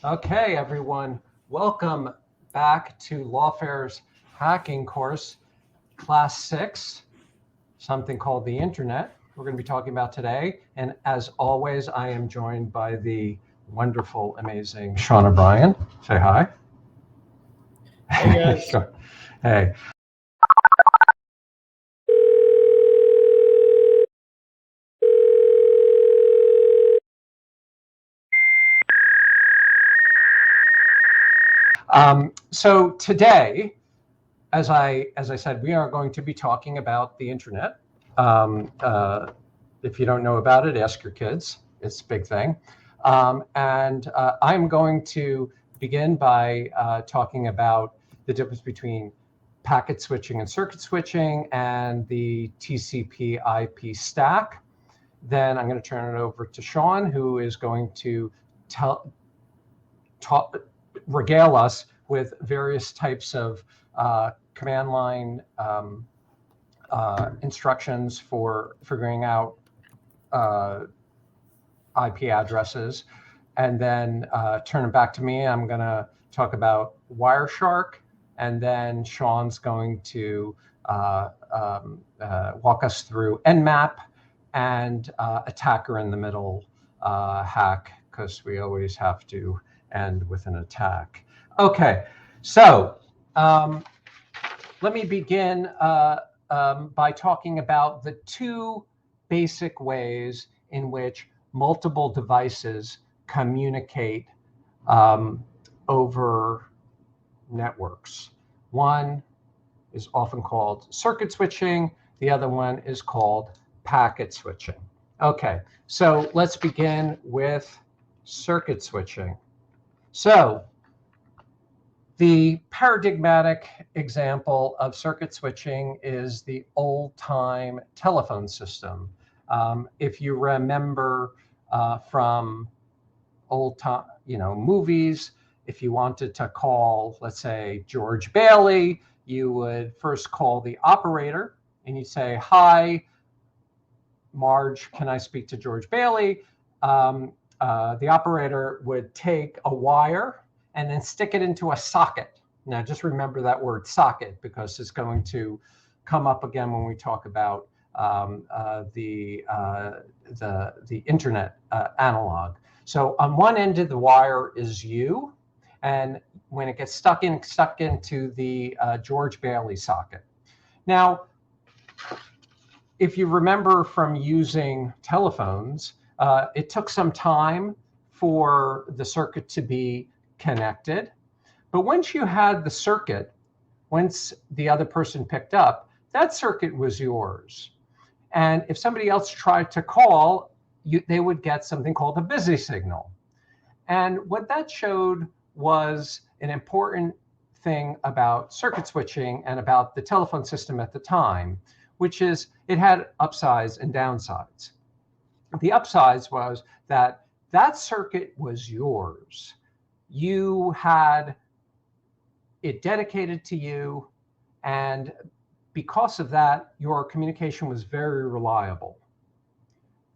Okay, everyone, welcome back to Lawfare's hacking course, class 6, something called the internet. We're going to be talking about today. And as always, I am joined by the wonderful, amazing Sean O'Brien. Say hi. Hey guys. Hey. So today, as I said, we are going to be talking about the internet. If you don't know about it, ask your kids. It's a big thing. And I'm going to begin by talking about the difference between packet switching and circuit switching and the TCP/IP stack. Then I'm going to turn it over to Sean, who is going to regale us with various types of command line instructions for figuring out IP addresses, and then turn it back to me. I'm going to talk about Wireshark, and then Sean's going to walk us through Nmap and attacker in the middle hack, because we always have to end with an attack. Okay, so let me begin by talking about the two basic ways in which multiple devices communicate over networks. One is often called circuit switching. The other one is called packet switching. Okay, so let's begin with circuit switching. So the paradigmatic example of circuit switching is the old-time telephone system. If you remember from old-time, movies, if you wanted to call, let's say, George Bailey, you would first call the operator and you'd say, "Hi, Marge, can I speak to George Bailey?" The operator would take a wire and then stick it into a socket. Now, just remember that word socket, because it's going to come up again when we talk about the internet analog. So on one end of the wire is you, and when it gets stuck into the George Bailey socket. Now, if you remember from using telephones, it took some time for the circuit to be connected. But once you had the circuit, once the other person picked up, that circuit was yours. And if somebody else tried to call, they would get something called a busy signal. And what that showed was an important thing about circuit switching and about the telephone system at the time, which is it had upsides and downsides. The upsides was that circuit was yours. You had it dedicated to you, and because of that, your communication was very reliable.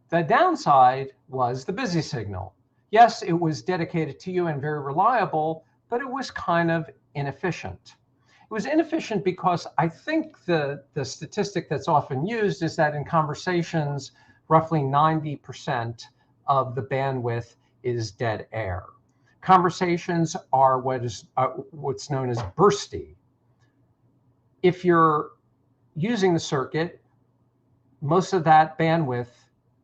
The downside was the busy signal. Yes, it was dedicated to you and very reliable, but it was kind of inefficient. It was inefficient because I think the statistic that's often used is that in conversations, roughly 90% of the bandwidth is dead air. Conversations are what's known as bursty. If you're using the circuit, most of that bandwidth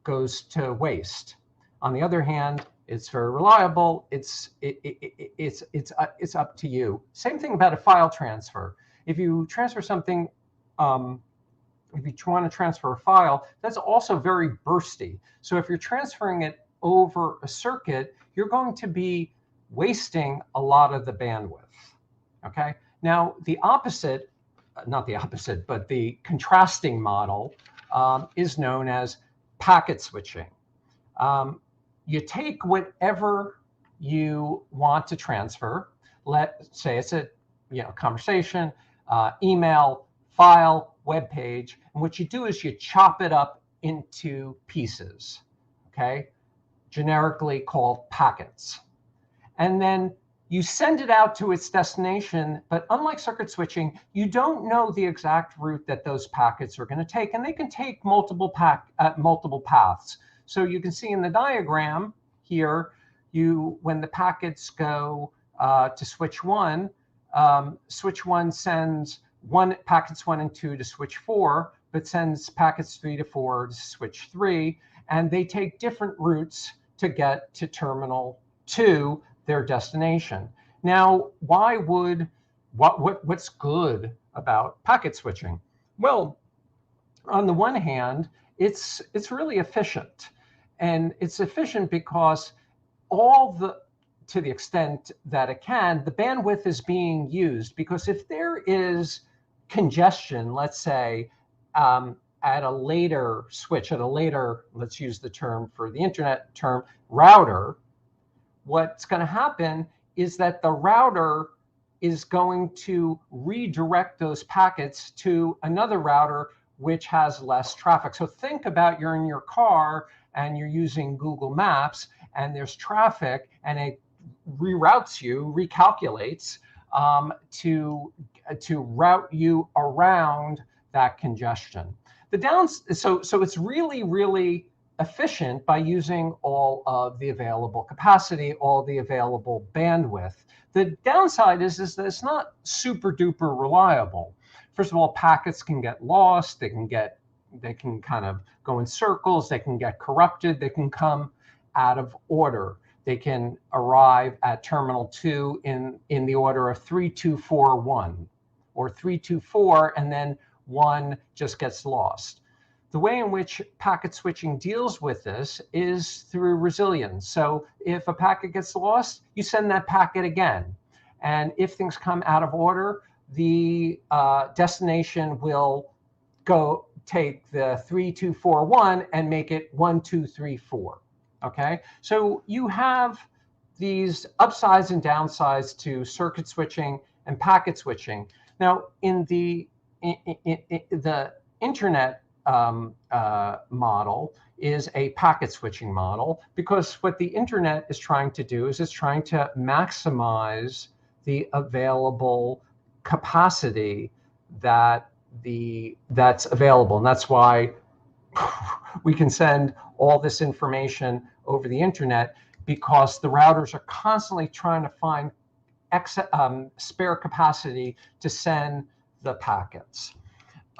goes to waste. On the other hand, it's very reliable. It's up to you. Same thing about a file transfer. If you transfer something, if you want to transfer a file, that's also very bursty. So if you're transferring it over a circuit, you're going to be wasting a lot of the bandwidth. Okay. Now the opposite, not the opposite, but the contrasting model is known as packet switching. You take whatever you want to transfer. Let's say it's a conversation, email, file, web page, and what you do is you chop it up into pieces, okay, generically called packets. and then you send it out to its destination. But unlike circuit switching, you don't know the exact route that those packets are going to take, and they can take multiple paths. So you can see in the diagram here, when the packets go to switch 1, switch 1 sends packets 1 and 2 to switch 4, but sends packets 3 to 4 to switch 3, and they take different routes to get to terminal 2, their destination. Now, what's good about packet switching? Well, on the one hand, it's really efficient, and it's efficient because to the extent that it can, the bandwidth is being used. Because if there is congestion, let's say, at a later switch, let's use the term for the internet term, router, what's going to happen is that the router is going to redirect those packets to another router which has less traffic. So think about, you're in your car and you're using Google Maps, and there's traffic, and it recalculates to route you around that congestion. So it's really, really efficient by using all of the available capacity, all the available bandwidth. The downside is that it's not super duper reliable. First of all, packets can get lost. They can kind of go in circles. They can get corrupted. They can come out of order. They can arrive at terminal 2 in the order of 3, 2, 4, 1, or 3, 2, 4, and then 1 just gets lost. The way in which packet switching deals with this is through resilience. So if a packet gets lost, you send that packet again. And if things come out of order, the destination will go take the 3, 2, 4, 1 and make it 1, 2, 3, 4. Okay, so you have these upsides and downsides to circuit switching and packet switching. Now, in the internet model is a packet switching model, because what the internet is trying to do is it's trying to maximize the available capacity that's available. And that's why we can send all this information over the internet, because the routers are constantly trying to find spare capacity to send the packets.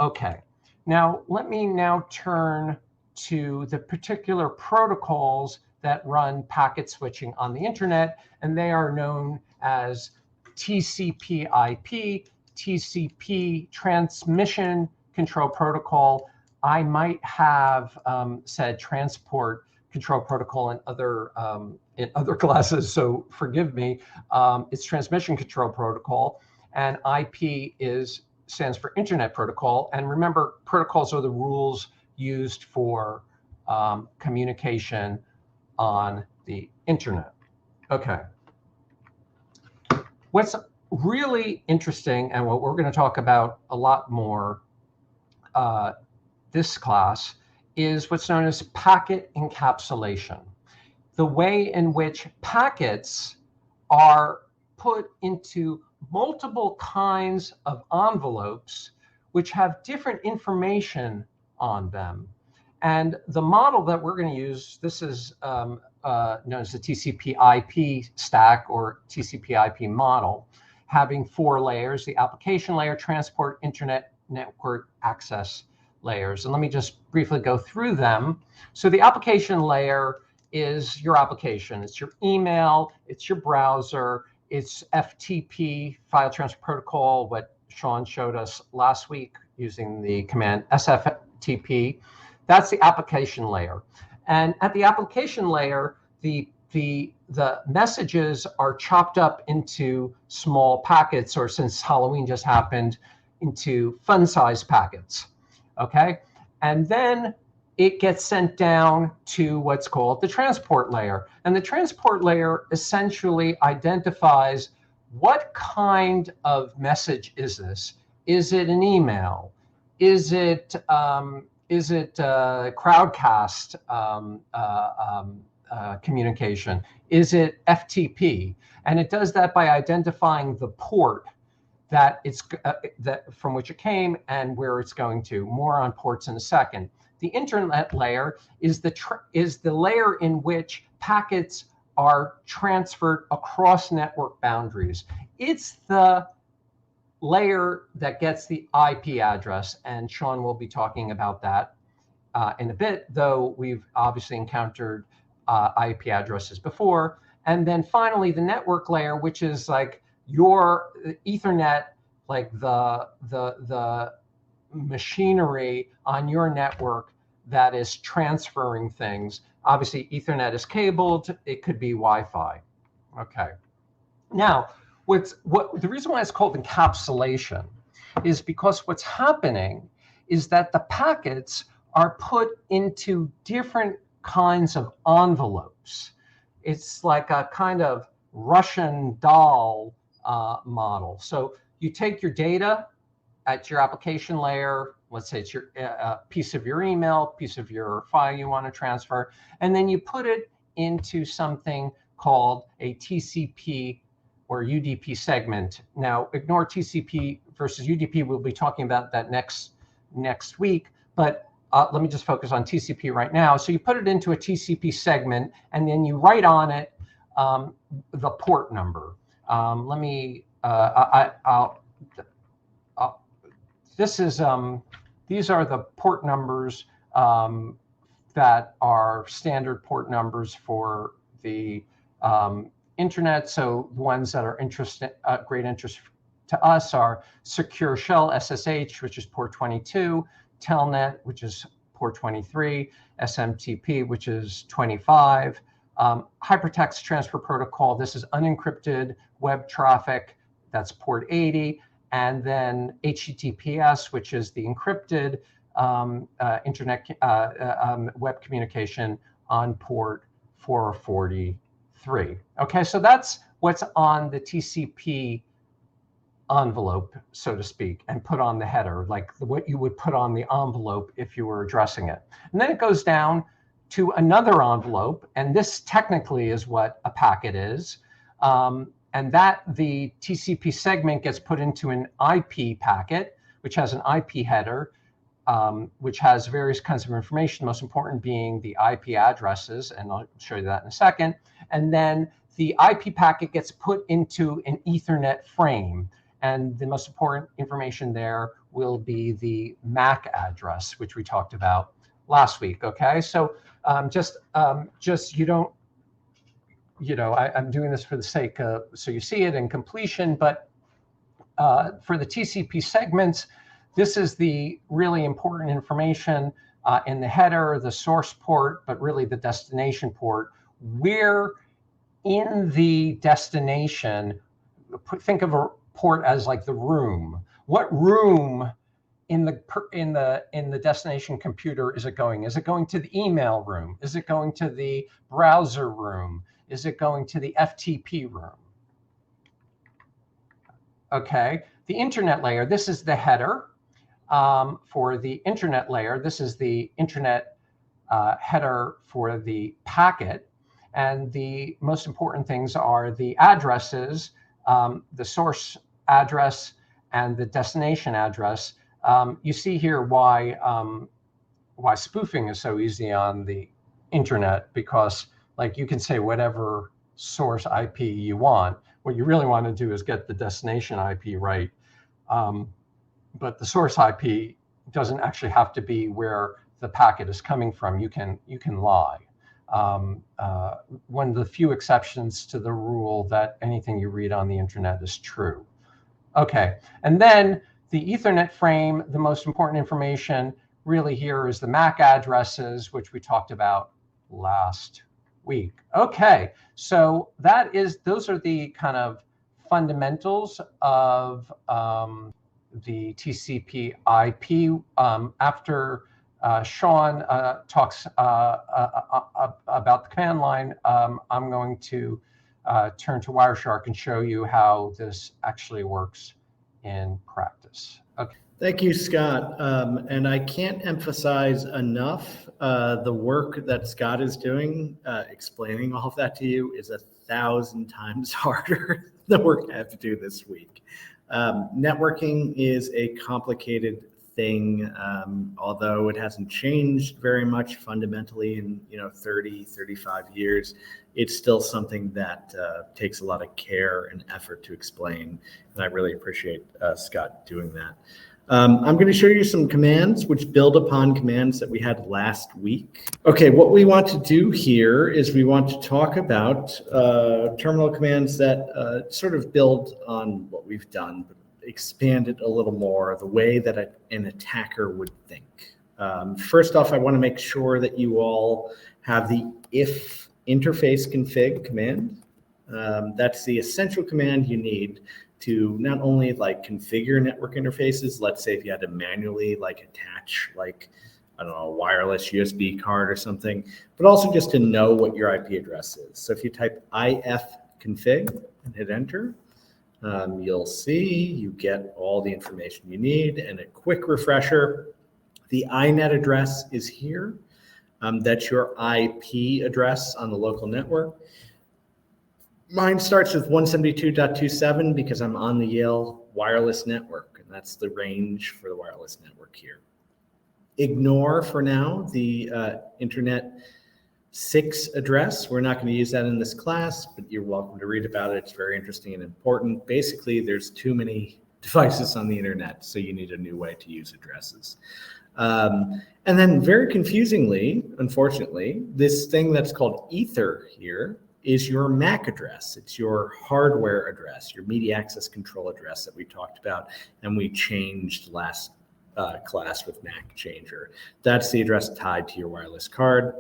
Okay, now let me turn to the particular protocols that run packet switching on the internet, and they are known as TCP/IP, TCP Transmission Control Protocol. I might have said Transport Control Protocol in other classes, so forgive me. It's Transmission Control Protocol, and IP stands for Internet Protocol. And remember, protocols are the rules used for communication on the internet. Okay. What's really interesting, and what we're going to talk about a lot more this class, is what's known as packet encapsulation. The way in which packets are put into multiple kinds of envelopes which have different information on them. And the model that we're going to use, this is known as the TCP/IP stack, or TCP/IP model, having 4 layers: the application layer, transport, internet, network access layers. And let me just briefly go through them. So the application layer is your application. It's your email, it's your browser, it's FTP, file transfer protocol, what Sean showed us last week using the command SFTP. That's the application layer. And at the application layer, the messages are chopped up into small packets, or since Halloween just happened, into fun-sized packets. Okay, and then it gets sent down to what's called the transport layer. And the transport layer essentially identifies what kind of message is this. Is it an email? Is it crowdcast communication? Is it FTP? And it does that by identifying the port that it's that from which it came and where it's going to. More on ports in a second. The internet layer is the layer in which packets are transferred across network boundaries. It's the layer that gets the IP address, and Sean will be talking about that in a bit, though we've obviously encountered IP addresses before. And then finally, the network layer, which is like your Ethernet, like the machinery on your network that is transferring things. Obviously, Ethernet is cabled. It could be Wi-Fi. Okay. Now, the reason why it's called encapsulation is because what's happening is that the packets are put into different kinds of envelopes. It's like a kind of Russian doll model. So you take your data at your application layer, let's say it's your piece of your email, piece of your file you want to transfer, and then you put it into something called a TCP or UDP segment. Now, ignore TCP versus UDP. We'll be talking about that next week, but let me just focus on TCP right now. So you put it into a TCP segment, and then you write on it the port number. Let me, these are the port numbers that are standard port numbers for the internet. So the ones that are great interest to us are Secure Shell SSH, which is port 22, Telnet, which is port 23, SMTP, which is 25, Hypertext Transfer Protocol. This is unencrypted web traffic. That's port 80. And then HTTPS, which is the encrypted internet web communication on port 443. Okay, so that's what's on the TCP envelope, so to speak, and put on the header, like what you would put on the envelope if you were addressing it. And then it goes down to another envelope, and this technically is what a packet is. And that the TCP segment gets put into an IP packet, which has an IP header, which has various kinds of information, the most important being the IP addresses, and I'll show you that in a second. And then the IP packet gets put into an Ethernet frame. And the most important information there will be the MAC address, which we talked about last week. Okay, so just you don't, I'm doing this for the sake of so you see it in completion. But for the TCP segments, this is the really important information in the header, the source port, but really the destination port. Where in the destination, think of a port as like the room. What room in the destination computer is it going? Is it going to the email room? Is it going to the browser room? Is it going to the FTP room? Okay, the internet layer, this is the header for the internet layer. This is the internet header for the packet. And the most important things are the addresses, the source address and the destination address. You see here why spoofing is so easy on the internet, because like you can say whatever source IP you want. What you really want to do is get the destination IP right. But the source IP doesn't actually have to be where the packet is coming from. You can lie. One of the few exceptions to the rule that anything you read on the internet is true. Okay, and then the Ethernet frame, the most important information really here is the MAC addresses, which we talked about last week. Okay, so those are the kind of fundamentals of the TCP IP. After Sean talks about the command line, I'm going to turn to Wireshark and show you how this actually works in practice. Okay. Thank you, Scott. And I can't emphasize enough the work that Scott is doing. Explaining all of that to you is 1,000 times harder than the work I have to do this week. Networking is a complicated thing, although it hasn't changed very much fundamentally in 30, 35 years. It's still something that takes a lot of care and effort to explain, and I really appreciate Scott doing that. I'm going to show you some commands which build upon commands that we had last week. Okay, what we want to do here is we want to talk about terminal commands that sort of build on what we've done, but expand it a little more, the way that an attacker would think. First off, I want to make sure that you all have the if interface config command. That's the essential command you need to not only configure network interfaces, let's say if you had to manually attach I don't know, a wireless USB card or something, but also just to know what your IP address is. So if you type ifconfig and hit enter, you'll see you get all the information you need. And a quick refresher, the iNet address is here. That's your IP address on the local network. Mine starts with 172.27 because I'm on the Yale wireless network, and that's the range for the wireless network here. Ignore for now the Internet 6 address. We're not going to use that in this class, but you're welcome to read about it. It's very interesting and important. Basically, there's too many devices on the internet, so you need a new way to use addresses. And then very confusingly, unfortunately, this thing that's called Ether here is your MAC address. It's your hardware address, your media access control address that we talked about, and we changed last class with MAC changer. That's the address tied to your wireless card.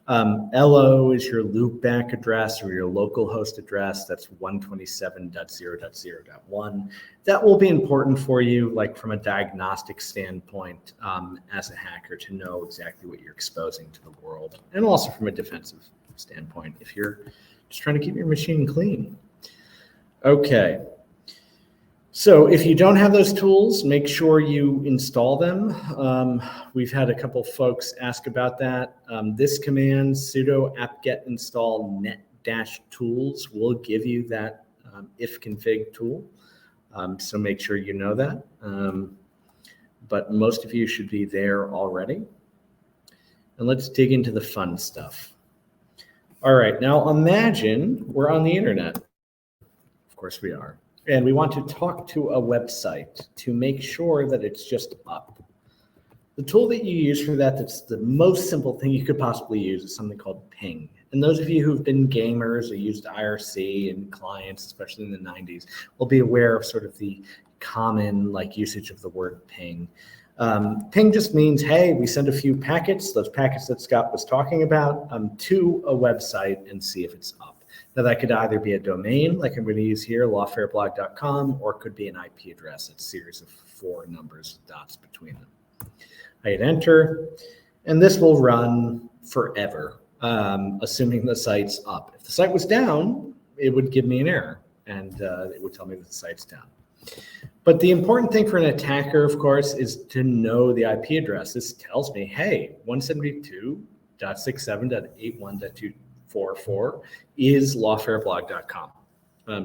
LO is your loopback address or your local host address. That's 127.0.0.1. That will be important for you, from a diagnostic standpoint, as a hacker, to know exactly what you're exposing to the world, and also from a defensive standpoint if you're just trying to keep your machine clean. Okay. So if you don't have those tools, make sure you install them. We've had a couple folks ask about that. This command, sudo apt-get install net-tools, will give you that ifconfig tool. So make sure you know that. But most of you should be there already. And let's dig into the fun stuff. All right, now imagine we're on the internet. Of course we are. And we want to talk to a website to make sure that it's just up. The tool that you use for that, that's the most simple thing you could possibly use, is something called ping. And those of you who've been gamers or used IRC and clients, especially in the 90s, will be aware of sort of the common usage of the word ping. Ping just means, hey, we send a few packets, those packets that Scott was talking about, to a website and see if it's up. Now that could either be a domain, like I'm going to use here, lawfareblog.com, or it could be an IP address, a series of 4 numbers, dots between them. I hit enter, and this will run forever, assuming the site's up. If the site was down, it would give me an error, and it would tell me that the site's down. But the important thing for an attacker, of course, is to know the IP address. This tells me, hey, 172.67.81.244 is lawfareblog.com.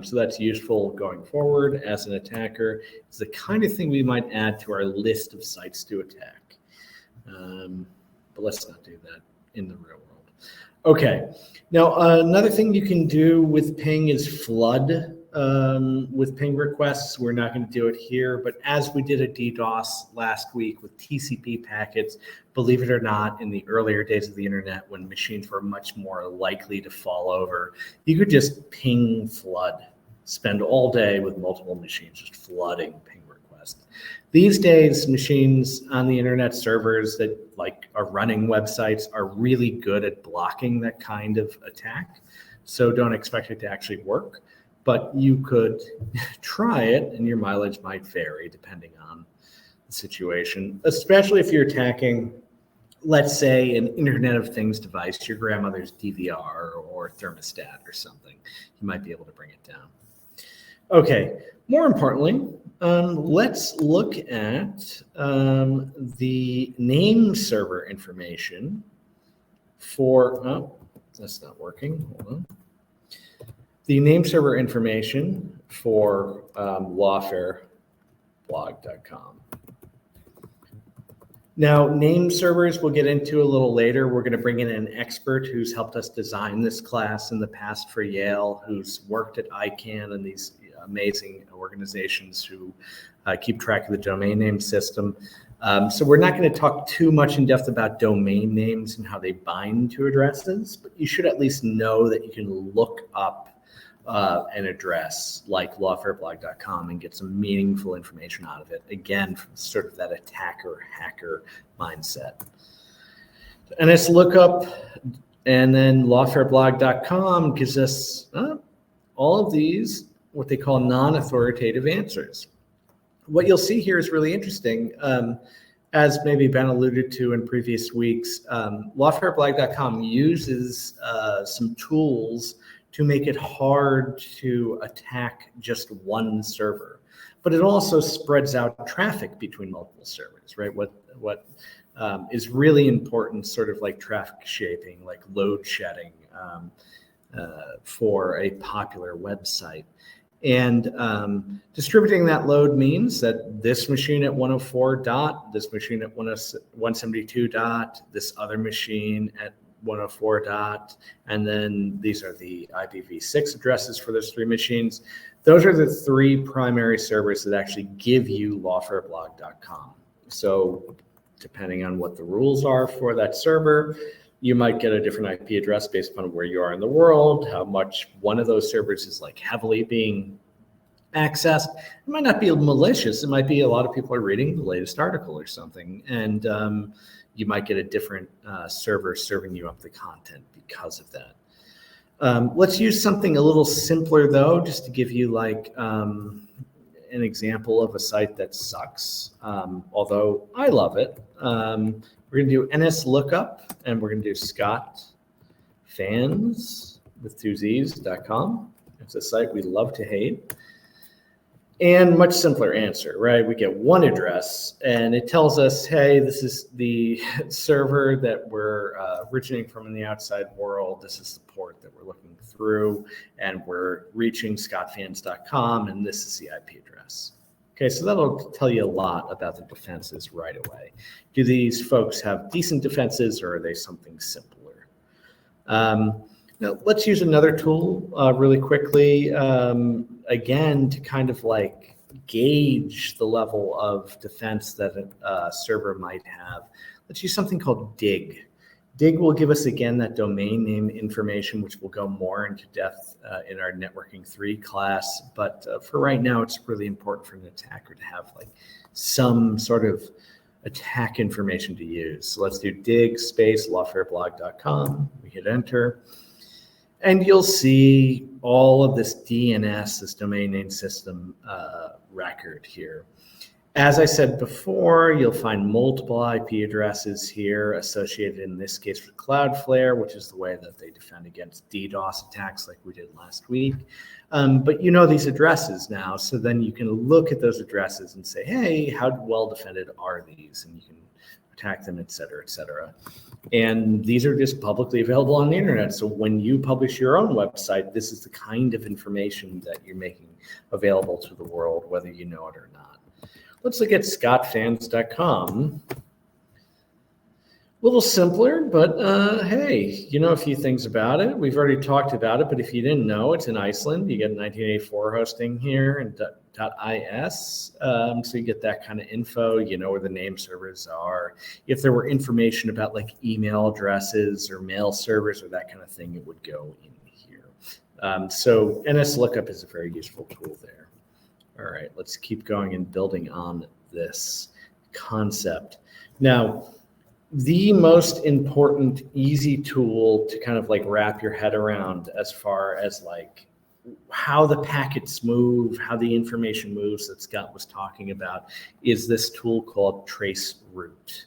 So that's useful going forward as an attacker. It's the kind of thing we might add to our list of sites to attack. But let's not do that in the real world. Okay, now another thing you can do with ping is flood with ping requests. We're not going to do it here, but as we did a DDoS last week with TCP packets, believe it or not, in the earlier days of the internet, when machines were much more likely to fall over, you could just ping flood, spend all day with multiple machines just flooding ping requests. These days, machines on the internet servers that are running websites are really good at blocking that kind of attack. So don't expect it to actually work. But you could try it, and your mileage might vary depending on the situation, especially if you're attacking, let's say, an Internet of Things device, your grandmother's DVR or thermostat or something. You might be able to bring it down. Okay, more importantly, Let's look at the name server information for, oh, that's not working, hold on. The name server information for lawfareblog.com. Now, name servers we'll get into a little later. We're going to bring in an expert who's helped us design this class in the past for Yale, who's worked at ICANN and these amazing organizations who keep track of the domain name system. So we're not going to talk too much in depth about domain names and how they bind to addresses, but you should at least know that you can look up an address like lawfareblog.com and get some meaningful information out of it. Again, from sort of that attacker-hacker mindset. And let's look up, and then lawfareblog.com gives us all of these, what they call non-authoritative answers. What you'll see here is really interesting. As maybe Ben alluded to in previous weeks, lawfareblog.com uses some tools to make it hard to attack just one server. But it also spreads out traffic between multiple servers, right? What is really important, sort of like traffic shaping, like load shedding for a popular website. And distributing that load means that this machine at 104 dot, this machine at 172 dot, this other machine at 104 dot, and then these are the IPv6 addresses for those three machines. Those are the three primary servers that actually give you lawfareblog.com. So depending on what the rules are for that server, you might get a different IP address based upon where you are in the world, how much one of those servers is like heavily being accessed. It might not be malicious. It might be a lot of people are reading the latest article or something. And you might get a different server serving you up the content because of that. Let's use something a little simpler though, just to give you like an example of a site that sucks, although I love it. We're going to do NS lookup, and we're going to do Scott Fans with 2Z's.com. It's a site we love to hate. And much simpler answer, right? We get one address, and it tells us, hey, this is the server that we're originating from in the outside world. This is the port that we're looking through, and we're reaching scottfans.com, and this is the IP address. Okay, so that'll tell you a lot about the defenses right away. Do these folks have decent defenses, or are they something simpler? Now, let's use another tool really quickly, again, to kind of like gauge the level of defense that a server might have. Let's use something called dig. Dig will give us, again, that domain name information, which will go more into depth in our Networking 3 class. But for right now, it's really important for an attacker to have like some sort of attack information to use. So let's do dig space lawfareblog.com. We hit enter. And you'll see all of this DNS, this domain name system record here. As I said before, you'll find multiple IP addresses here associated in this case with Cloudflare, which is the way that they defend against DDoS attacks like we did last week. But you know these addresses now, so then you can look at those addresses and say, hey, how well defended are these? And you can attack them, et cetera, et cetera. And these are just publicly available on the internet. So when you publish your own website, this is the kind of information that you're making available to the world, whether you know it or not. Let's look at scottfans.com. A little simpler, but hey, you know a few things about it. We've already talked about it, but if you didn't know, it's in Iceland. You get 1984 hosting here and .is, so you get that kind of info. You know where the name servers are. If there were information about like email addresses or mail servers or that kind of thing, it would go in here. So NS lookup is a very useful tool there. All right, let's keep going and building on this concept. Now, the most important easy tool to kind of like wrap your head around as far as like how the packets move, how the information moves that Scott was talking about is this tool called traceroute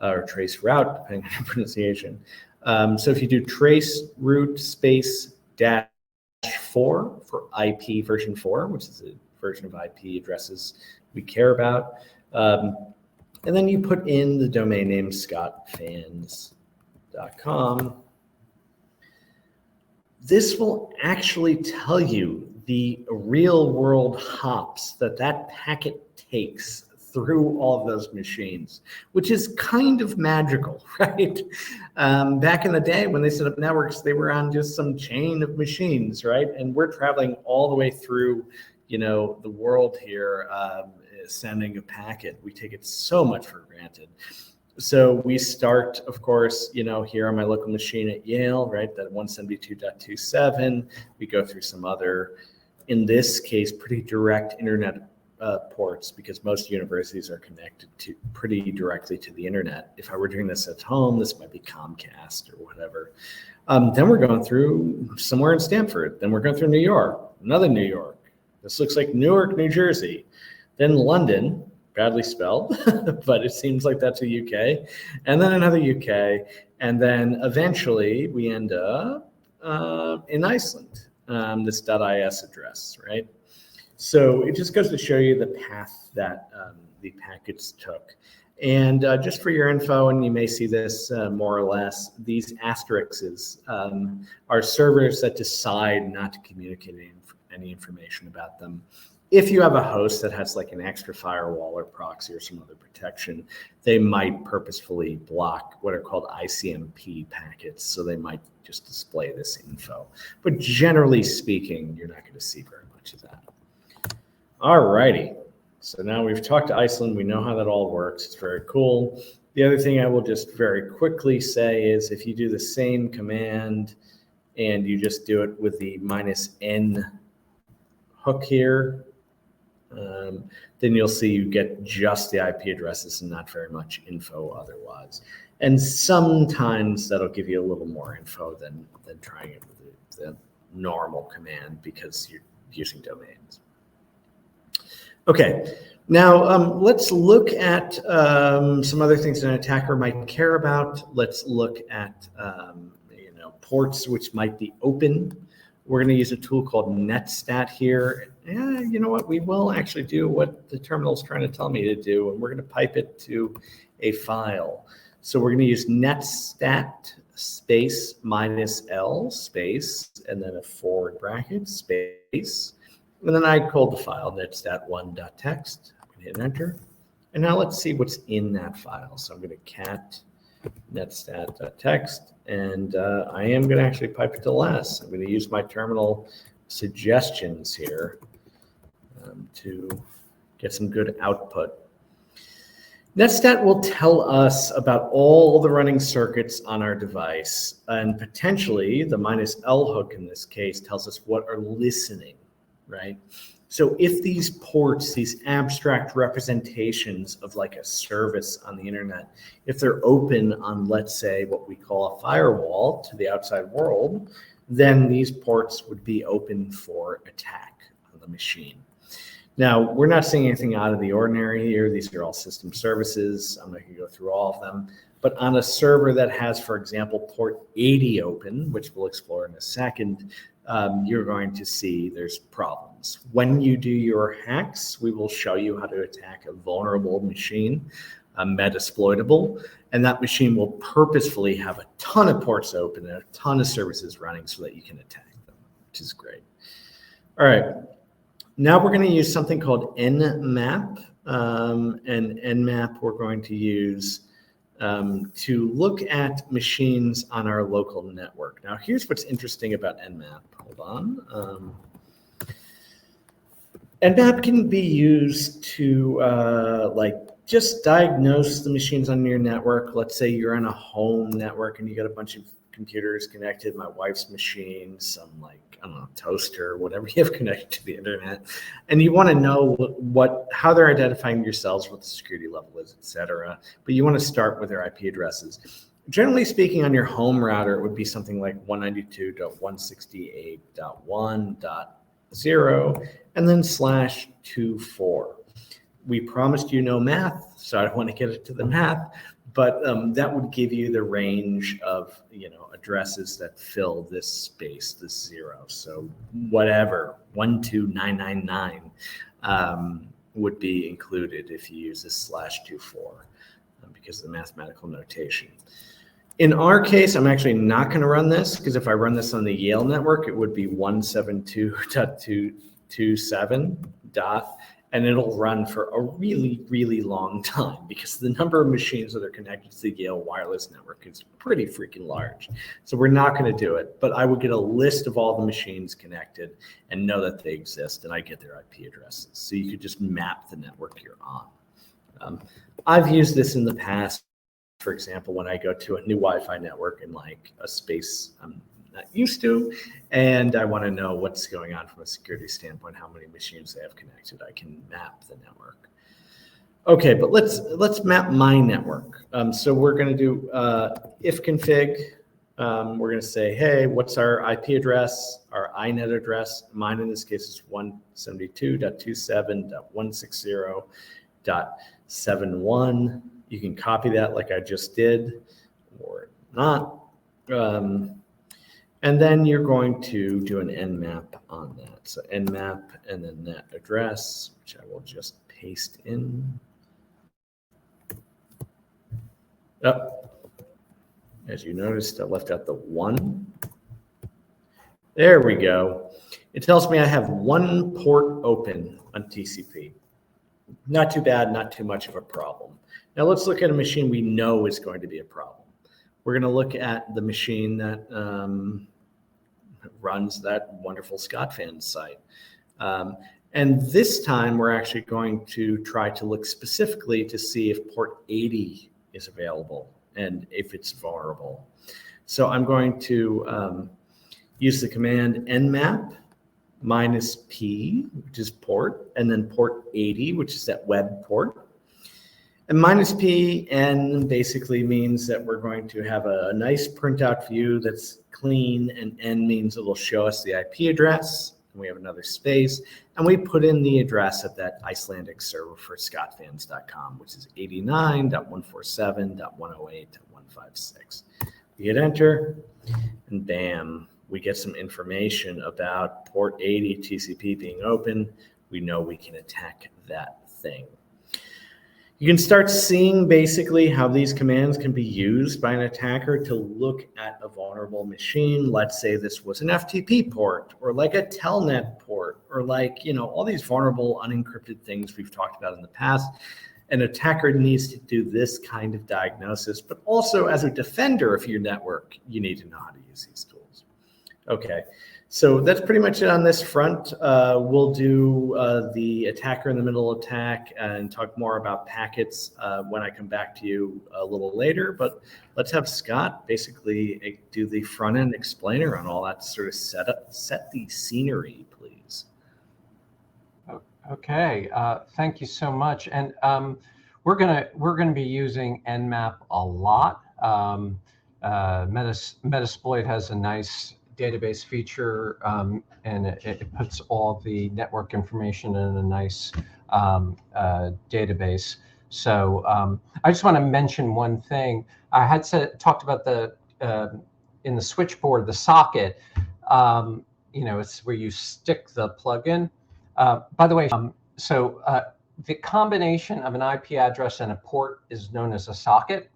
or traceroute, depending on your pronunciation. So if you do traceroute space -4 for IP version 4, which is version of IP addresses we care about. And then you put in the domain name scottfans.com. This will actually tell you the real world hops that packet takes through all of those machines, which is kind of magical, right? Back in the day when they set up networks, they were on just some chain of machines, right? And we're traveling all the way through, the world here, sending a packet. We take it so much for granted. So we start, of course, here on my local machine at Yale, right, that 172.27. We go through some other, in this case, pretty direct internet ports, because most universities are connected to pretty directly to the internet. If I were doing this at home, this might be Comcast or whatever. Then we're going through somewhere in Stanford. Then we're going through New York, another New York. This looks like Newark, New Jersey. Then London, badly spelled, but it seems like that's a UK. And then another UK. And then eventually we end up in Iceland, this .is address, right? So it just goes to show you the path that the packets took. And just for your info, and you may see this more or less, these asterisks are servers that decide not to communicate any information about them. If you have a host that has like an extra firewall or proxy or some other protection, they might purposefully block what are called ICMP packets. So they might just display this info. But generally speaking, you're not going to see very much of that. All righty. So now we've talked to Iceland. We know how that all works. It's very cool. The other thing I will just very quickly say is if you do the same command and you just do it with the -n hook here, then you'll see you get just the IP addresses and not very much info otherwise. And sometimes that'll give you a little more info than trying it with the normal command because you're using domains. Okay, now let's look at some other things an attacker might care about. Let's look at ports which might be open. We're going to use a tool called netstat here. Yeah, you know what? We will actually do what the terminal is trying to tell me to do, and we're going to pipe it to a file. So we're going to use netstat space -l space, and then a forward bracket space. And then I called the file netstat1.txt. I'm going to hit enter. And now let's see what's in that file. So I'm going to cat netstat.txt, and I am going to actually pipe it to less. I'm going to use my terminal suggestions here to get some good output. Netstat will tell us about all the running circuits on our device, and potentially the -l hook in this case tells us what are listening, right? So if these ports, these abstract representations of like a service on the internet, if they're open on, let's say, what we call a firewall to the outside world, then these ports would be open for attack on the machine. Now, we're not seeing anything out of the ordinary here. These are all system services. I'm not going to go through all of them. But on a server that has, for example, port 80 open, which we'll explore in a second, you're going to see there's problems. When you do your hacks, we will show you how to attack a vulnerable machine, Metasploitable, and that machine will purposefully have a ton of ports open and a ton of services running so that you can attack them, which is great. All right. Now we're going to use something called Nmap, and Nmap we're going to use to look at machines on our local network. Now here's what's interesting about Nmap. Hold on. Nmap can be used to just diagnose the machines on your network. Let's say you're on a home network and you got a bunch of computers connected, my wife's machine, some toaster, whatever you have connected to the internet, and you want to know how they're identifying yourselves, what the security level is, etc. But you want to start with their IP addresses. Generally speaking, on your home router, it would be something like 192.168.1.0 and then /24. We promised you no math, so I don't want to get into the math, but that would give you the range of addresses that fill this space, this 0. So whatever, 12999 would be included if you use this /24 because of the mathematical notation. In our case, I'm actually not going to run this because if I run this on the Yale network, it would be 172.227 dot, and it'll run for a really, really long time because the number of machines that are connected to the Yale wireless network is pretty freaking large. So we're not going to do it, but I would get a list of all the machines connected and know that they exist, and I get their IP addresses. So you could just map the network you're on. I've used this in the past. For example, when I go to a new Wi-Fi network in like a space I'm not used to, and I want to know what's going on from a security standpoint, how many machines they have connected, I can map the network. Okay, but let's map my network. So we're going to do if config. We're going to say, hey, what's our IP address, our INET address? Mine in this case is 172.27.160.71. You can copy that like I just did, or not. And then you're going to do an nmap on that. So nmap and then that address, which I will just paste in. Oh, as you noticed, I left out the 1. There we go. It tells me I have 1 port open on TCP. Not too bad, not too much of a problem. Now let's look at a machine we know is going to be a problem. We're going to look at the machine that runs that wonderful ScotFan site. And this time we're actually going to try to look specifically to see if port 80 is available and if it's vulnerable. So I'm going to use the command nmap -p, which is port, and then port 80, which is that web port. And -p/n basically means that we're going to have a nice printout view that's clean, and n means it'll show us the IP address. And we have another space, and we put in the address of that Icelandic server for scotfans.com, which is 89.147.108.156. We hit enter, and bam, we get some information about port 80 TCP being open. We know we can attack that thing. You can start seeing basically how these commands can be used by an attacker to look at a vulnerable machine. Let's say this was an FTP port, or like a telnet port, or like, all these vulnerable unencrypted things we've talked about in the past. An attacker needs to do this kind of diagnosis, but also as a defender of your network, you need to know how to use these tools. Okay, so that's pretty much it on this front. We'll do the attacker in the middle attack and talk more about packets when I come back to you a little later, but let's have Scott basically do the front end explainer on all that sort of set the scenery, please. Okay, thank you so much. And we're gonna be using nmap a lot. Metasploit has a nice database feature, and it puts all the network information in a nice database. So I just want to mention one thing. I had talked about the in the switchboard, the socket. It's where you stick the plug-in. By the way, the combination of an IP address and a port is known as a socket.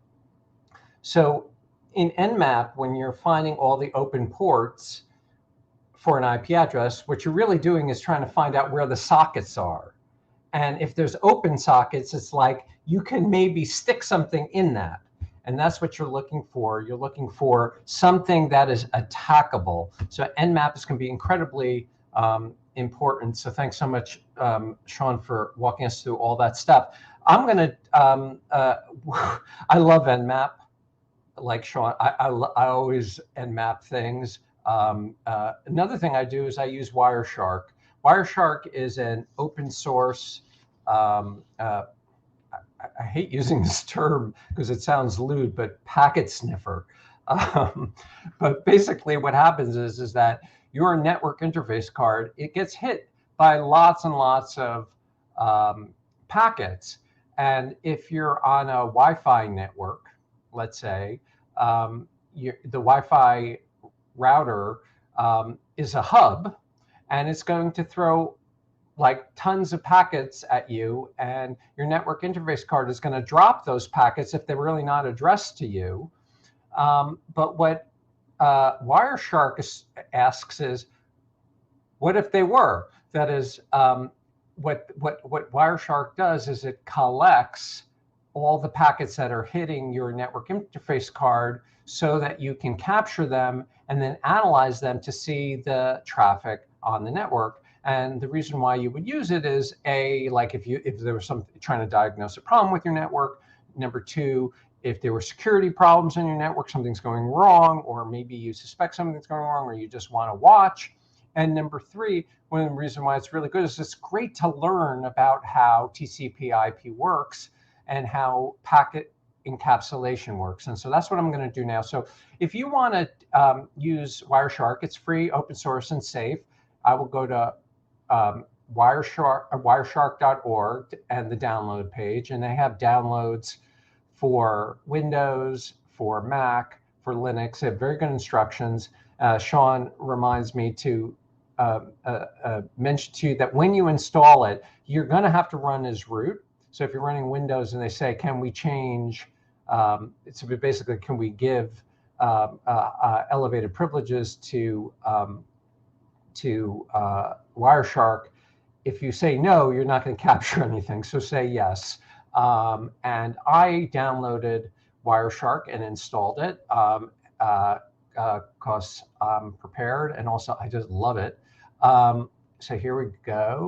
So in nmap, when you're finding all the open ports for an IP address, what you're really doing is trying to find out where the sockets are. And if there's open sockets, it's like you can maybe stick something in that. And that's what you're looking for. You're looking for something that is attackable. So nmap is going to be incredibly important. So thanks so much, Sean, for walking us through all that stuff. I'm going to, I love nmap. Like Sean, I always nmap things. Another thing I do is I use Wireshark. Wireshark is an open source, I hate using this term because it sounds lewd, but packet sniffer. But basically what happens is that your network interface card, it gets hit by lots and lots of packets. And if you're on a Wi-Fi network, let's say, the Wi-Fi router is a hub, and it's going to throw like tons of packets at you, and your network interface card is going to drop those packets if they're really not addressed to you. But what Wireshark asks is, what if they were? That is, what Wireshark does is it collects all the packets that are hitting your network interface card so that you can capture them and then analyze them to see the traffic on the network. And the reason why you would use it is like if there was some trying to diagnose a problem with your network. Number two, if there were security problems in your network, something's going wrong, or maybe you suspect something's going wrong, or you just want to watch. And number three, one of the reasons why it's really good is it's great to learn about how TCP/IP works and how packet encapsulation works. And so that's what I'm going to do now. So if you want to use Wireshark, it's free, open source, and safe. I will go to wireshark.org and the download page, and they have downloads for Windows, for Mac, for Linux. They have very good instructions. Sean reminds me to mention to you that when you install it, you're going to have to run as root. So if you're running Windows and they say, can we change, it's basically, can we give elevated privileges to Wireshark? If you say no, you're not going to capture anything. So say yes. And I downloaded Wireshark and installed it because I'm prepared, and also I just love it. So here we go.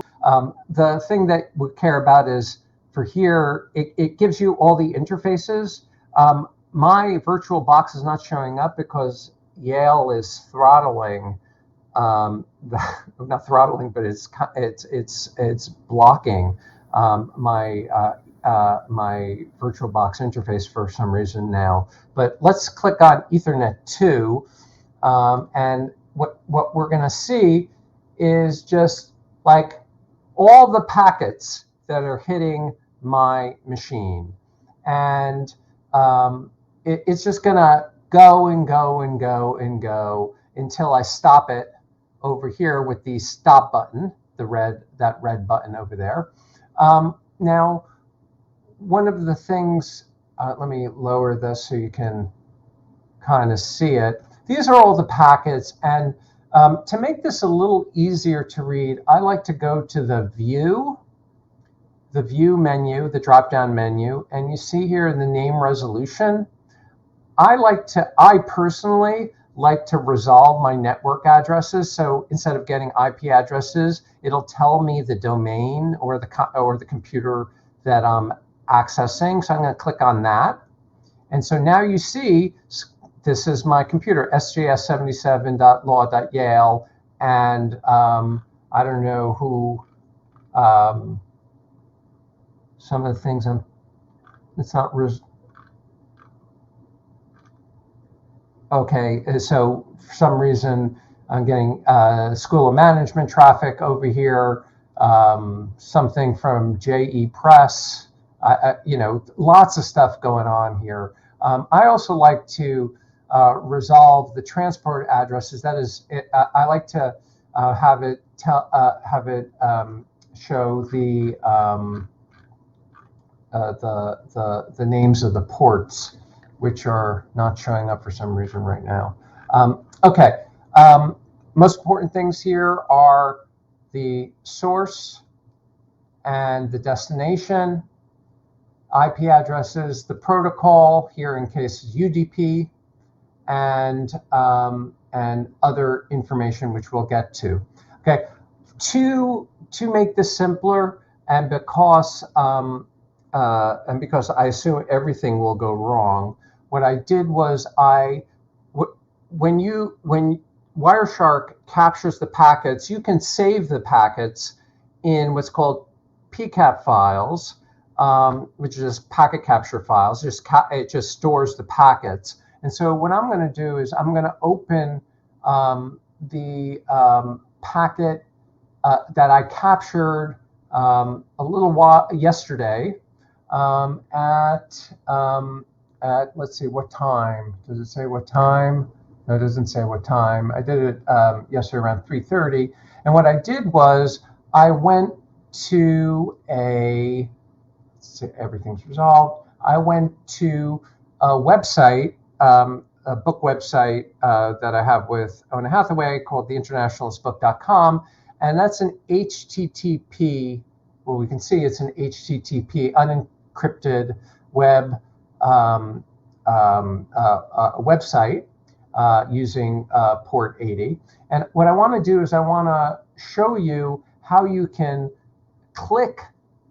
The thing that we care about is for here, it gives you all the interfaces. My virtual box is not showing up because Yale is throttling. Not throttling, but it's blocking my virtual box interface for some reason now. But let's click on Ethernet 2, and what we're going to see is just like all the packets that are hitting my machine, and it's just going to go and go and go and go until I stop it over here with the stop button, that red button over there. Now, one of the things, let me lower this so you can kind of see it. These are all the packets, and to make this a little easier to read, I like to go to the view menu, the drop-down menu, and you see here in the name resolution, I personally like to resolve my network addresses. So instead of getting IP addresses, it'll tell me the domain or the computer that I'm accessing. So I'm going to click on that. And so now you see, this is my computer, sjs77.law.yale. And I don't know who, some of the things it's not, okay, so for some reason, I'm getting School of Management traffic over here, something from JE Press, lots of stuff going on here. I also like to resolve the transport addresses. That is, I like to have it show the names of the ports, which are not showing up for some reason right now. Okay, most important things here are the source and the destination, IP addresses, the protocol, here in case is UDP, and other information which we'll get to. Okay, to make this simpler, and because I assume everything will go wrong, what I did was when Wireshark captures the packets, you can save the packets in what's called PCAP files, which is packet capture files. It just stores the packets. And so what I'm going to do is I'm going to open the packet that I captured a little while yesterday at let's see, what time? Does it say what time? No, it doesn't say what time. I did it yesterday around 3:30. And what I did was I went to everything's resolved. I went to a website, a book website that I have with Ona Hathaway called theinternationalistbook.com. And that's an HTTP, well, we can see it's an HTTP unencrypted web website using port 80. And what I want to do is I want to show you how you can click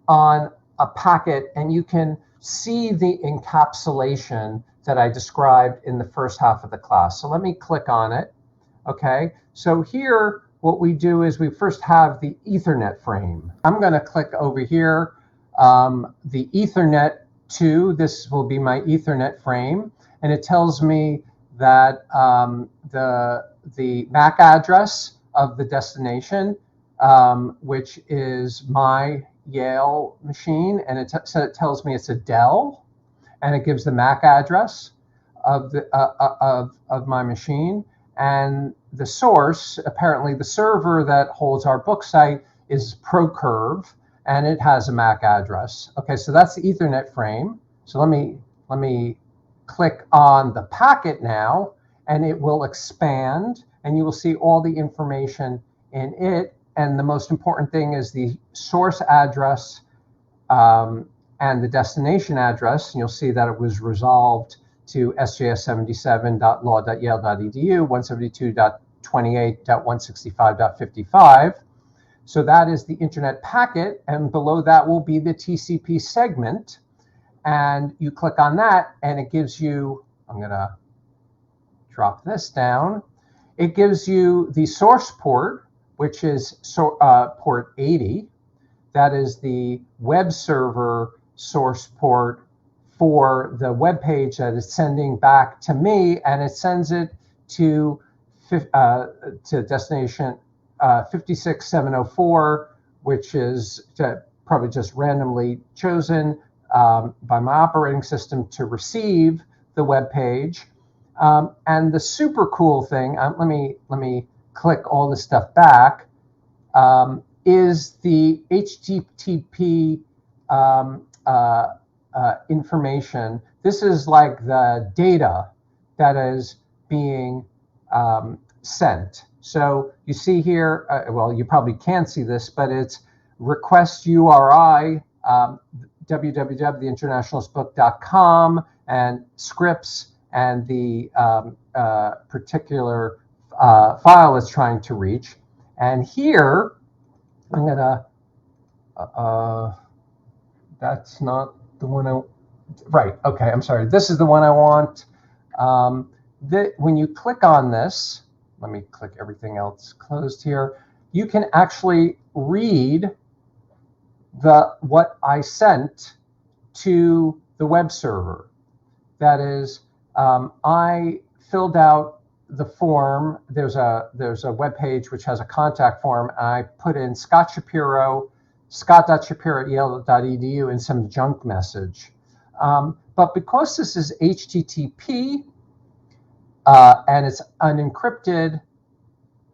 on a packet and you can see the encapsulation that I described in the first half of the class. So let me click on it. Okay, so here what we do is we first have the Ethernet frame. I'm going to click over here, the Ethernet 2. This will be my Ethernet frame, and it tells me that the MAC address of the destination, which is my Yale machine, and it tells me it's a Dell, and it gives the MAC address of the of my machine. And the source, apparently the server that holds our book site, is ProCurve, and it has a MAC address. Okay, so that's the Ethernet frame. So let me click on the packet now, and it will expand, and you will see all the information in it. And the most important thing is the source address and the destination address. And you'll see that it was resolved to sjs77.law.yale.edu, 172.28.165.55. So that is the internet packet, and below that will be the TCP segment. And you click on that, and it gives you, I'm going to drop this down. It gives you the source port, which is port 80. That is the web server source port for the web page that is sending back to me, and it sends it to destination 56704, which is probably just randomly chosen by my operating system to receive the web page. And the super cool thing, let me click all this stuff back, is the HTTP information. This is like the data that is being sent. So you see here, well, you probably can't see this, but it's request URI, www.theinternationalistbook.com, and scripts, and the particular file it's trying to reach. And here, I'm gonna, that's not the one right, okay, I'm sorry. This is the one I want. When you click on this, let me click everything else closed here, you can actually read what I sent to the web server. That is, I filled out the form. There's a web page which has a contact form. I put in Scott Shapiro, scott.shapiro@yale.edu, and some junk message. But because this is HTTP and it's unencrypted,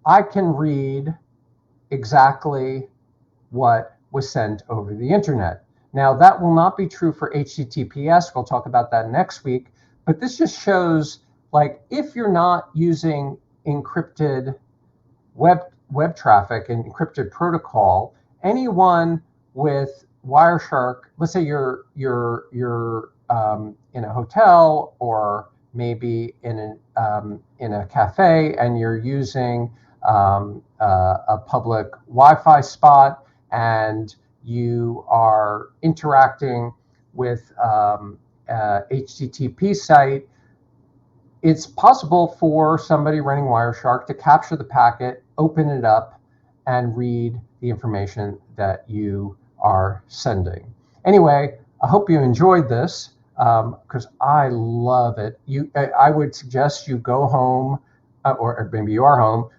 I can read exactly what was sent over the internet. Now, that will not be true for HTTPS. We'll talk about that next week. But this just shows, like, if you're not using encrypted web traffic and encrypted protocol, anyone with Wireshark, let's say you're in a hotel or maybe in a cafe, and you're using a public Wi-Fi spot, and you are interacting with HTTP site, it's possible for somebody running Wireshark to capture the packet, open it up, and read the information that you are sending. Anyway, I hope you enjoyed this, because I love it. I would suggest you go home, or maybe you are home,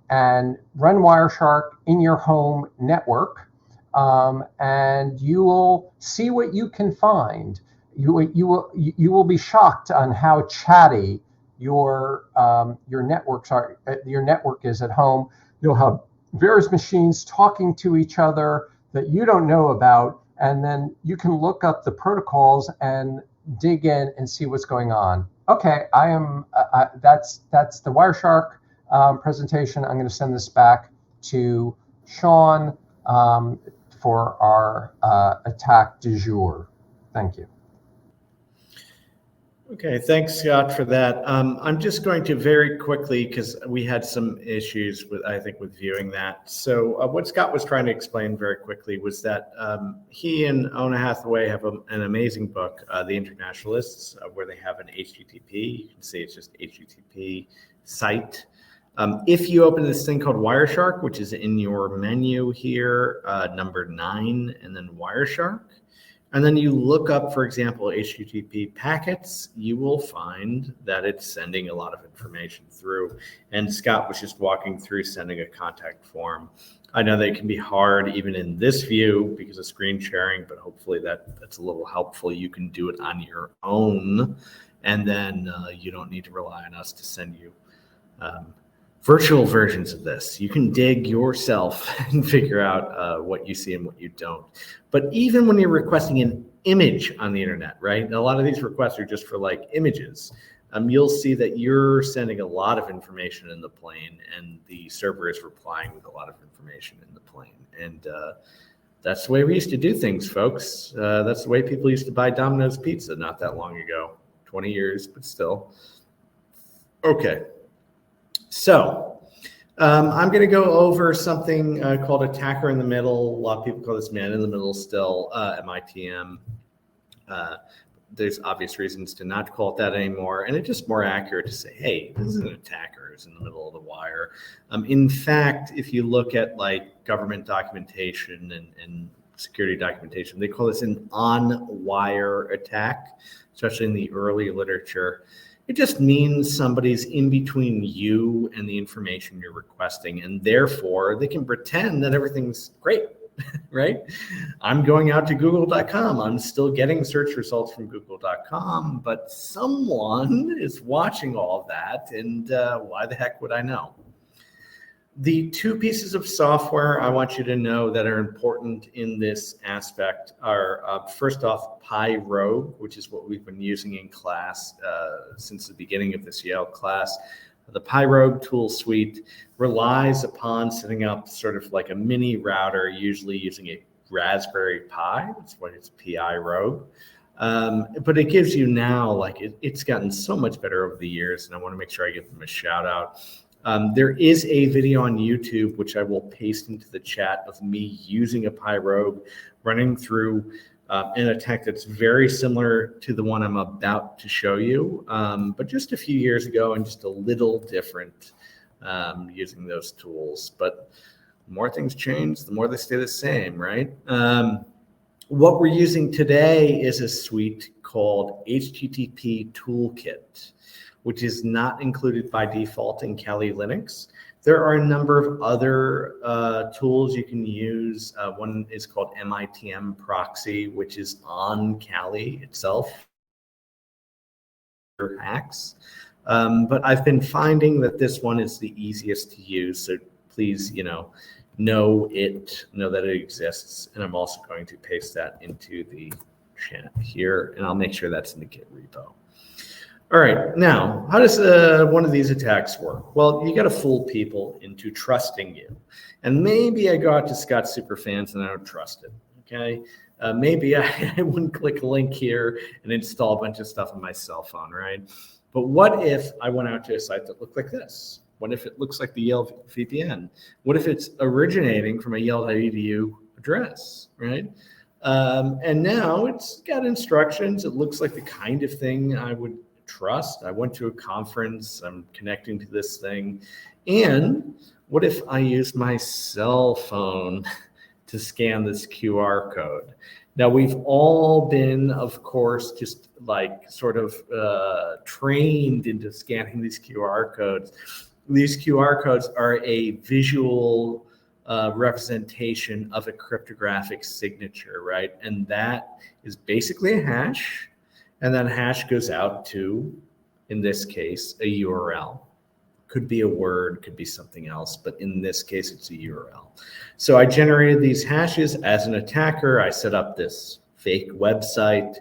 and run Wireshark in your home network, and you will see what you can find. You will be shocked on how chatty your networks are. Your network is at home. You'll have various machines talking to each other. that you don't know about, and then you can look up the protocols and dig in and see what's going on. Okay, that's the Wireshark presentation. I'm going to send this back to Sean for our attack du jour. Thank you. Okay, thanks, Scott, for that. I'm just going to very quickly, because we had some issues with, I think, with viewing that. So what Scott was trying to explain very quickly was that he and Ona Hathaway have an amazing book, The Internationalists, where they have an HTTP. You can see it's just HTTP site. If you open this thing called Wireshark, which is in your menu here, number 9, and then Wireshark, and then you look up, for example, HTTP packets, you will find that it's sending a lot of information through. And Scott was just walking through sending a contact form. I know that it can be hard even in this view because of screen sharing, but hopefully that's a little helpful. You can do it on your own, and then you don't need to rely on us to send you virtual versions of this. You can dig yourself and figure out what you see and what you don't. But even when you're requesting an image on the internet, right? And a lot of these requests are just for like images. You'll see that you're sending a lot of information in the plane, and the server is replying with a lot of information in the plane. And that's the way we used to do things, folks. That's the way people used to buy Domino's pizza not that long ago, 20 years, but still. Okay. So I'm going to go over something called attacker in the middle. A lot of people call this man in the middle still, MITM. There's obvious reasons to not call it that anymore. And it's just more accurate to say, hey, this is an attacker who's in the middle of the wire. In fact, if you look at like government documentation and security documentation, they call this an on-wire attack, especially in the early literature. It just means somebody's in between you and the information you're requesting, and therefore they can pretend that everything's great, right? I'm going out to google.com. I'm still getting search results from google.com, but someone is watching all of that, and why the heck would I know? The two pieces of software I want you to know that are important in this aspect are, first off, PyRogue, which is what we've been using in class since the beginning of this Yale class. The PyRogue tool suite relies upon setting up sort of like a mini router, usually using a Raspberry Pi. That's why it's PyRogue. But it gives you now, like, it's gotten so much better over the years, and I want to make sure I give them a shout out. There is a video on YouTube, which I will paste into the chat, of me using a PyRogue, running through an attack that's very similar to the one I'm about to show you, but just a few years ago and just a little different using those tools. But the more things change, the more they stay the same, right? What we're using today is a suite called HTTP Toolkit, which is not included by default in Kali Linux. There are a number of other tools you can use. One is called MITM Proxy, which is on Kali itself. Hacks. But I've been finding that this one is the easiest to use. So please, know that it exists. And I'm also going to paste that into the chat here, and I'll make sure that's in the Git repo. All right, now, how does one of these attacks work? Well, you got to fool people into trusting you. And maybe I go out to Scott Superfans and I don't trust it, okay? Maybe I wouldn't click a link here and install a bunch of stuff on my cell phone, right? But what if I went out to a site that looked like this? What if it looks like the Yale VPN? What if it's originating from a Yale.edu address, right? And now it's got instructions. It looks like the kind of thing I would trust. I went to a conference, I'm connecting to this thing. And what if I use my cell phone to scan this QR code? Now, we've all been, of course, just like sort of trained into scanning these QR codes. These QR codes are a visual representation of a cryptographic signature, right? And that is basically a hash. And that hash goes out to, in this case, a URL. Could be a word, could be something else, but in this case, it's a URL. So I generated these hashes as an attacker. I set up this fake website.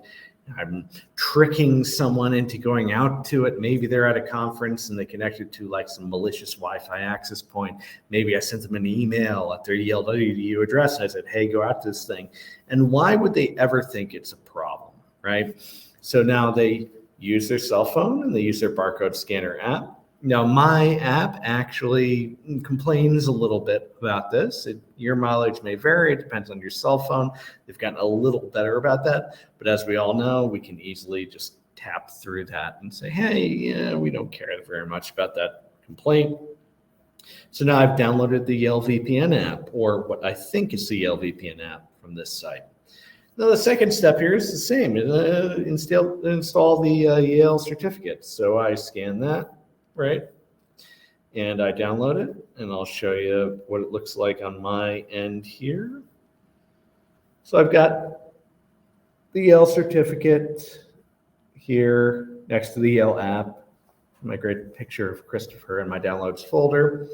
I'm tricking someone into going out to it. Maybe they're at a conference and they connected to like some malicious Wi-Fi access point. Maybe I sent them an email at their Yale WDU address. I said, hey, go out to this thing. And why would they ever think it's a problem, right? So now they use their cell phone and they use their barcode scanner app. Now, my app actually complains a little bit about this. Your mileage may vary. It depends on your cell phone. They've gotten a little better about that. But as we all know, we can easily just tap through that and say, hey, yeah, we don't care very much about that complaint. So now I've downloaded the Yale VPN app, or what I think is the Yale VPN app from this site. Now, the second step here is the same. Install the Yale certificate. So I scan that. Right? And I download it, and I'll show you what it looks like on my end here. So I've got the Yale certificate here next to the Yale app. My great picture of Christopher in my downloads folder.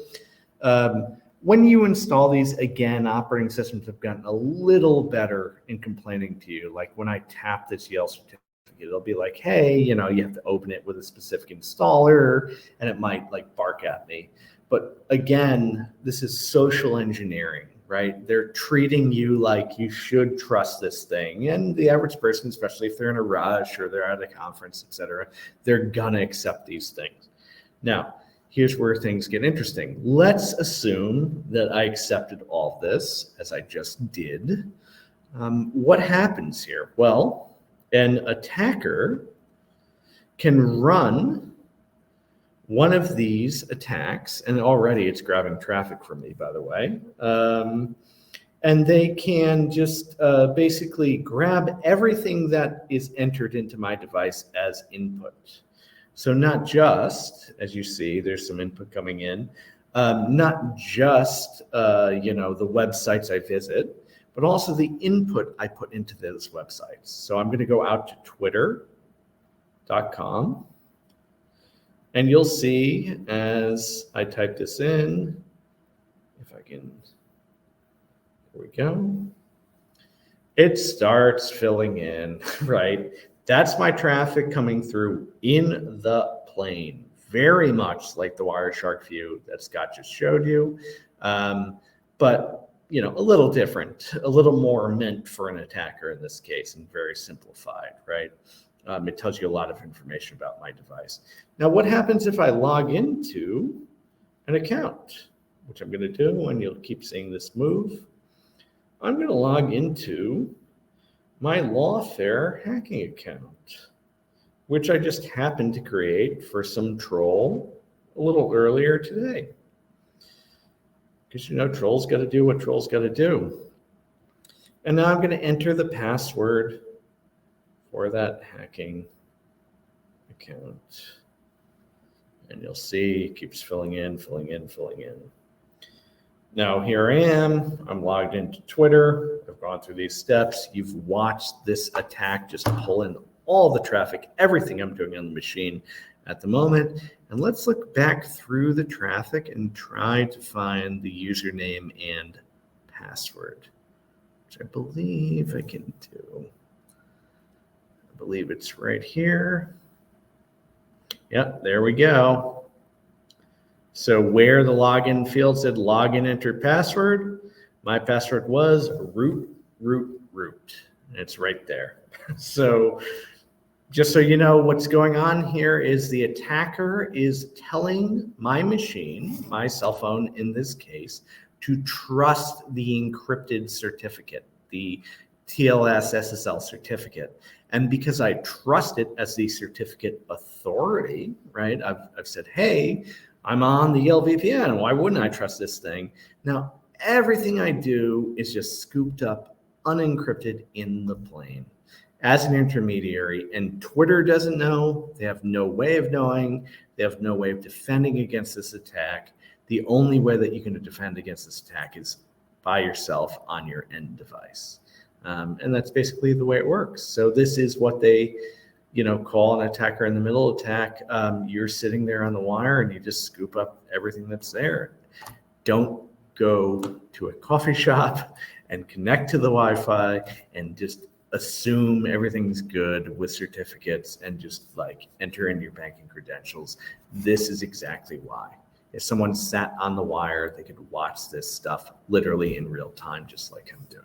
When you install these, again, operating systems have gotten a little better in complaining to you. Like when I tap this Yale certificate, it'll be like, hey, you have to open it with a specific installer, and it might like bark at me. But again, this is social engineering, right? They're treating you like you should trust this thing. And the average person, especially if they're in a rush or they're at a conference, et cetera, they're gonna accept these things. Now, here's where things get interesting. Let's assume that I accepted all of this, as I just did. What happens here? Well, an attacker can run one of these attacks, and already it's grabbing traffic from me, by the way. And they can just basically grab everything that is entered into my device as input. So not just, as you see, there's some input coming in, not just the websites I visit, but also the input I put into those websites. So I'm going to go out to twitter.com, and you'll see as I type this in, if I can, here we go. It starts filling in, right? That's my traffic coming through in the plane, very much like the Wireshark view that Scott just showed you. But a little different, a little more meant for an attacker in this case, and very simplified, right? It tells you a lot of information about my device. Now, what happens if I log into an account, which I'm going to do, and you'll keep seeing this move. I'm going to log into my Lawfare hacking account, which I just happened to create for some troll a little earlier today. Because trolls got to do what trolls got to do. And now I'm going to enter the password for that hacking account. And you'll see it keeps filling in. Now here I am. I'm logged into Twitter. I've gone through these steps. You've watched this attack just pull in all the traffic, everything I'm doing on the machine at the moment. And let's look back through the traffic and try to find the username and password, which I believe I can do. I believe it's right here. Yep, there we go. So where the login field said login, enter password, my password was root. And it's right there. So just so you know, what's going on here is the attacker is telling my machine, my cell phone in this case, to trust the encrypted certificate, the TLS SSL certificate. And because I trust it as the certificate authority, right? I've said, hey, I'm on the Yale VPN. Why wouldn't I trust this thing? Now, everything I do is just scooped up, unencrypted in the plane as an intermediary, and Twitter doesn't know. They have no way of knowing. They have no way of defending against this attack. The only way that you can defend against this attack is by yourself on your end device. And that's basically the way it works. So this is what they call an attacker in the middle attack, you're sitting there on the wire and you just scoop up everything that's there. Don't go to a coffee shop and connect to the Wi-Fi and just assume everything's good with certificates and just like enter in your banking credentials. This is exactly why. If someone sat on the wire, they could watch this stuff literally in real time, just like I'm doing.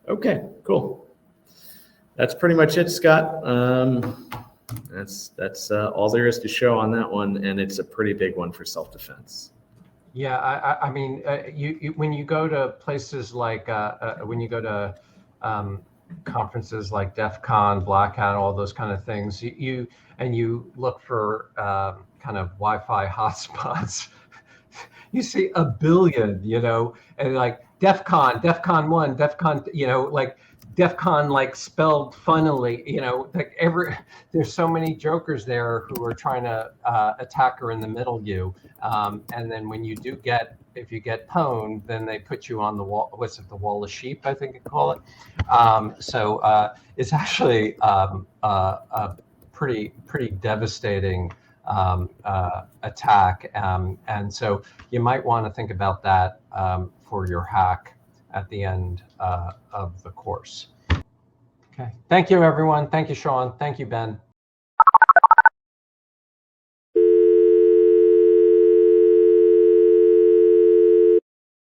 Okay, cool. That's pretty much it, Scott. That's all there is to show on that one, and it's a pretty big one for self-defense. Yeah, I mean, you when you go to places like when you go to conferences like DEF CON, Black Hat, all those kind of things, you look for kind of Wi-Fi hotspots. You see a billion, and like DEF CON 1, DEF CON, like DEF CON like spelled funnily, like there's so many jokers there who are trying to attacker in the middle you. And then when you if you get pwned, then they put you on the wall. What's it, the wall of sheep, I think you call it. So it's actually a pretty devastating attack. And so you might want to think about that for your hack at the end of the course. Okay. Thank you, everyone. Thank you, Sean. Thank you, Ben.